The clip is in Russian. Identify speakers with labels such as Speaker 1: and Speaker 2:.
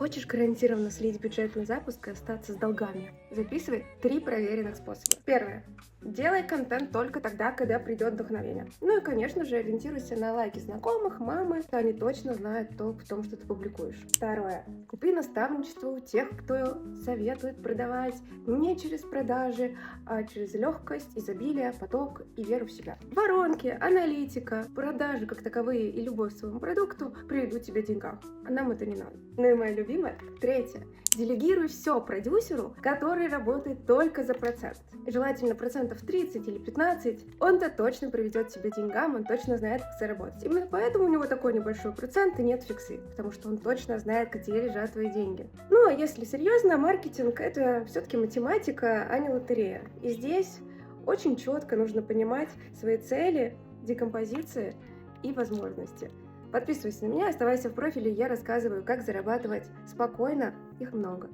Speaker 1: Хочешь гарантированно слить бюджет на запуск и остаться с долгами? Записывай 3 проверенных способа. Первое. Делай контент только тогда, когда придет вдохновение. Ну и, конечно же, ориентируйся на лайки знакомых, мамы, что они точно знают толк в том, что ты публикуешь. Второе. Купи наставничество у тех, кто советует продавать не через продажи, а через легкость, изобилие, поток и веру в себя. Воронки, аналитика, продажи как таковые и любовь к своему продукту приведут тебя к деньгам. А нам это не надо. Ну и моя любимая. Третье. Делегируй все продюсеру, который работает только за процент. И желательно процентов 30 или 15. Он-то точно приведет тебя к деньгам, он точно знает, как заработать. Именно поэтому у него такой небольшой процент и нет фиксы, потому что он точно знает, где лежат твои деньги. Ну а если серьезно, маркетинг — это все-таки математика, а не лотерея. И здесь очень четко нужно понимать свои цели, декомпозиции и возможности. Подписывайся на меня, оставайся в профиле, я рассказываю, как зарабатывать спокойно, их много.